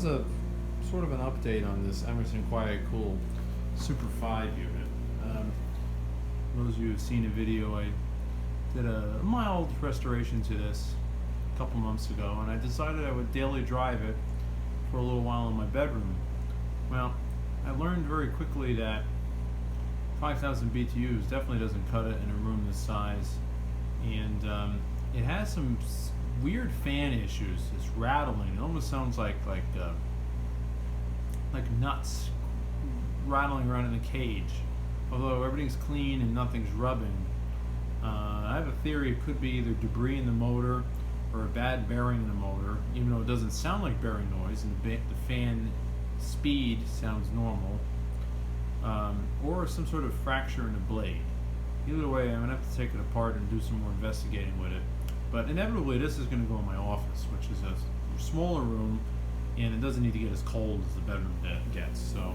is a sort of an update on this Emerson Kool Super 5 unit. Those of you who have seen a video, I did a mild restoration to this a couple months ago, and I decided I would daily drive it for a little while in my bedroom. Well, I learned very quickly that 5,000 BTUs definitely doesn't cut it in a room this size, and it has some weird fan issues. It's rattling. It almost sounds like nuts rattling around in a cage. Although everything's clean and nothing's rubbing. I have a theory it could be either debris in the motor or a bad bearing in the motor, even though it doesn't sound like bearing noise and the fan speed sounds normal, or some sort of fracture in the blade. Either way, I'm going to have to take it apart and do some more investigating with it. But inevitably this is going to go in my office, which is a smaller room, and it doesn't need to get as cold as the bedroom gets. So,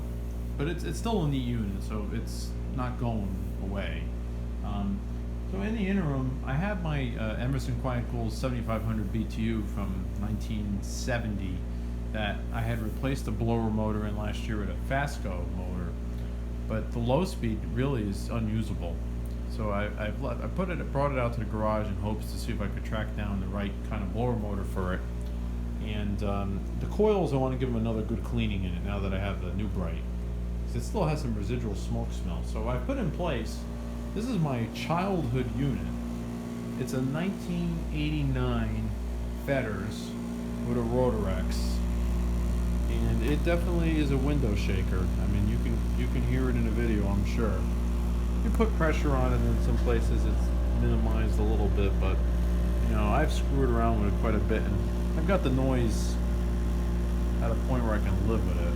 but it's still a neat unit, so it's not going away. So in the interim, I have my Emerson Kool 7500 BTU from 1970 that I had replaced the blower motor in last year with a Fasco motor, but the low speed really is unusable. So I brought it out to the garage in hopes to see if I could track down the right kind of blower motor for it. And the coils, I want to give them another good cleaning in it now that I have the new Bright. It still has some residual smoke smell. So I put in place, this is my childhood unit. It's a 1989 Fetters with a Rotorex, and it definitely is a window shaker. I mean, you can hear it in the video, I'm sure. You put pressure on it, and in some places it's minimized a little bit, but you know, I've screwed around with it quite a bit, and I've got the noise at a point where I can live with it.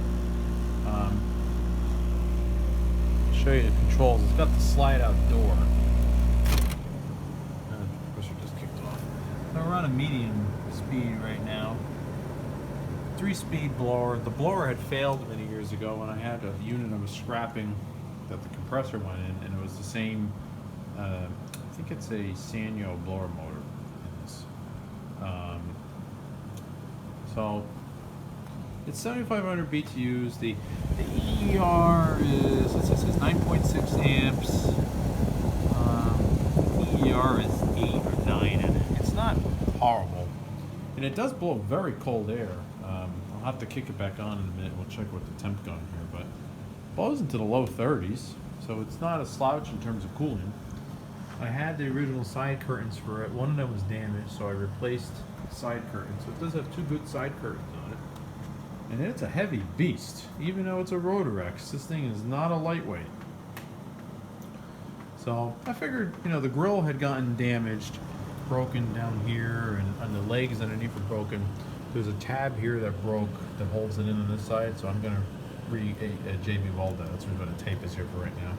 Show you the controls. It's got the slide out door. Pressure just kicked off. So we're on a medium speed right now. 3-speed blower. The blower had failed many years ago when I had a unit I was scrapping that the compressor went in, and it was the same, I think it's a Sanyo blower motor in this. So it's 7,500 BTUs. The EER is, it says 9.6 amps. EER is 8 or 9, and it's not horrible. And it does blow very cold air. I'll have to kick it back on in a minute. We'll check with the temp gun here, but it blows into the low 30s, so it's not a slouch in terms of cooling. I had the original side curtains for it. One of them was damaged, so I replaced the side curtains. So it does have 2 good side curtains on it. And it's a heavy beast. Even though it's a Rotorex, this thing is not a lightweight. So I figured, you know, the grill had gotten damaged, broken down here, and the legs underneath were broken. There's a tab here that broke that holds it in on this side, so I'm going to JB weld that. That's what the tape is here for right now.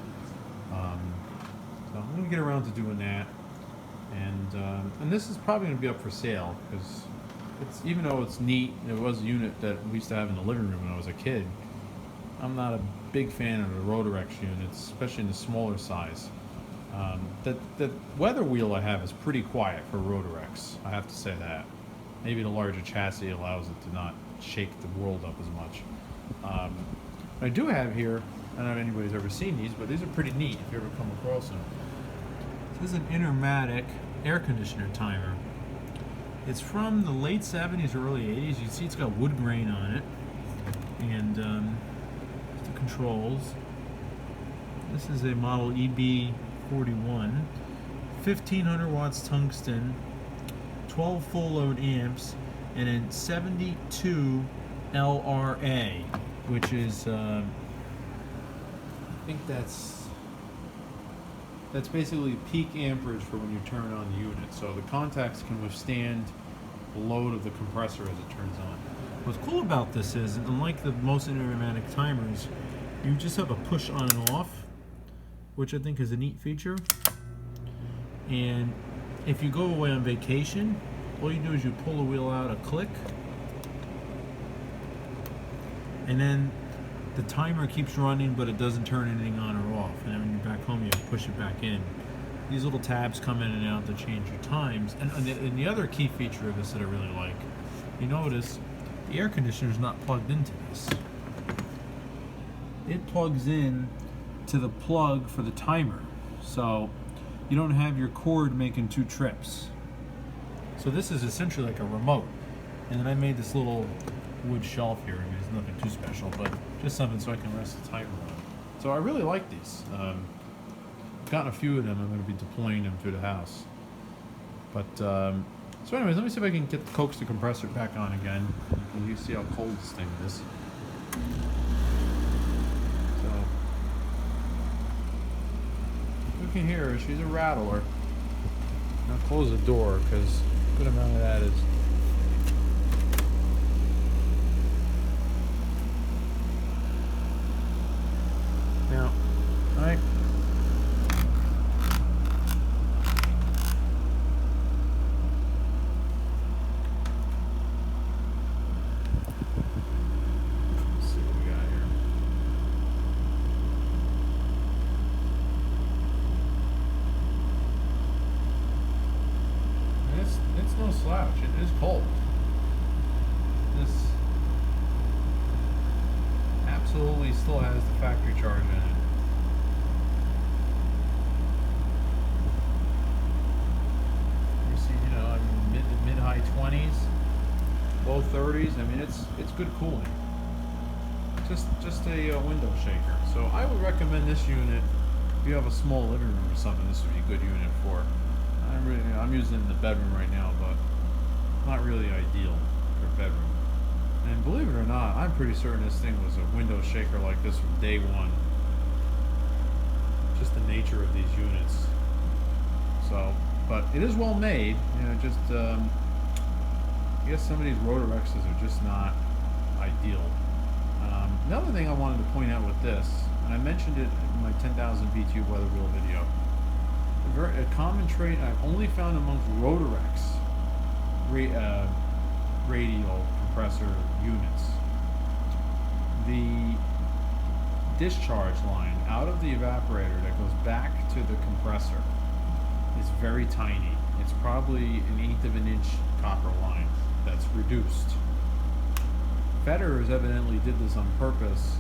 So I'm going to get around to doing that. And this is probably going to be up for sale, because it's, even though it's neat, it was a unit that we used to have in the living room when I was a kid. I'm not a big fan of the Rotorex units, especially in the smaller size. The weather wheel I have is pretty quiet for Rotorex, I have to say that. Maybe the larger chassis allows it to not shake the world up as much. I do have here, I don't know if anybody's ever seen these, but these are pretty neat if you ever come across them. This is an Intermatic air conditioner timer. It's from the late 70s or early 80s. You can see it's got wood grain on it. And the controls. This is a model EB41. 1500 watts tungsten, 12 full load amps, and then 72 LRA, which is, I think that's basically peak amperage for when you turn on the unit. So the contacts can withstand the load of the compressor as it turns on. What's cool about this is, unlike the most Intermatic timers, you just have a push on and off, which I think is a neat feature. And if you go away on vacation, all you do is you pull the wheel out a click, and then the timer keeps running, but it doesn't turn anything on or off. And then when you're back home, you push it back in. These little tabs come in and out to change your times. And the other key feature of this that I really like, you notice the air conditioner is not plugged into this. It plugs in to the plug for the timer, so you don't have your cord making two trips. So this is essentially like a remote. And then I made this little wood shelf here. I mean, it's nothing too special, but just something so I can rest the timer on. So I really like these. I've gotten a few of them. I'm going to be deploying them through the house. But so anyways, let me see if I can coax the compressor back on again. And you see how cold this thing is. So you can hear her. She's a rattler. Now close the door because a good amount of that is. Now, alright. Let's see what we got here. And it's no slouch. It is cold. This absolutely still has the factory charge in it. You see, I'm mid-high 20s, low 30s. I mean, it's good cooling. Just a window shaker. So I would recommend this unit if you have a small living room or something. This would be a good unit for. I'm using it in the bedroom right now, but not really ideal for a bedroom. And believe it or not, I'm pretty certain this thing was a window shaker like this from day one. Just the nature of these units. So, but it is well made. I guess some of these Rotorexes are just not ideal. Another thing I wanted to point out with this, and I mentioned it in my 10,000 BTU weather wheel video, a common trait I've only found amongst Rotorex radial compressor units. The discharge line out of the evaporator that goes back to the compressor is very tiny. It's probably an eighth of an inch copper line that's reduced. Federers evidently did this on purpose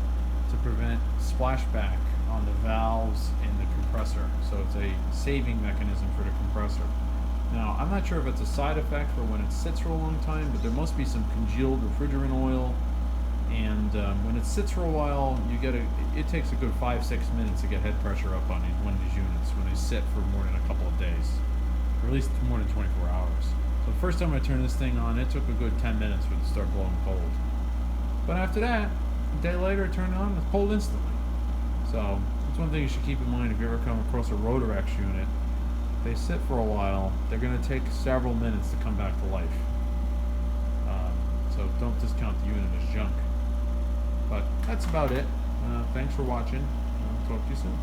to prevent splashback on the valves in the compressor. So it's a saving mechanism for the compressor. Now, I'm not sure if it's a side effect for when it sits for a long time, but there must be some congealed refrigerant oil. And when it sits for a while, it takes a good 5-6 minutes to get head pressure up on one of these units when they sit for more than a couple of days, or at least more than 24 hours. So the first time I turned this thing on, it took a good 10 minutes for it to start blowing cold. But after that, a day later, it turned on, it's cold instantly. So that's one thing you should keep in mind if you ever come across a Rotorex unit. If they sit for a while, they're going to take several minutes to come back to life. So don't discount the unit as junk. But that's about it. Thanks for watching. I'll talk to you soon.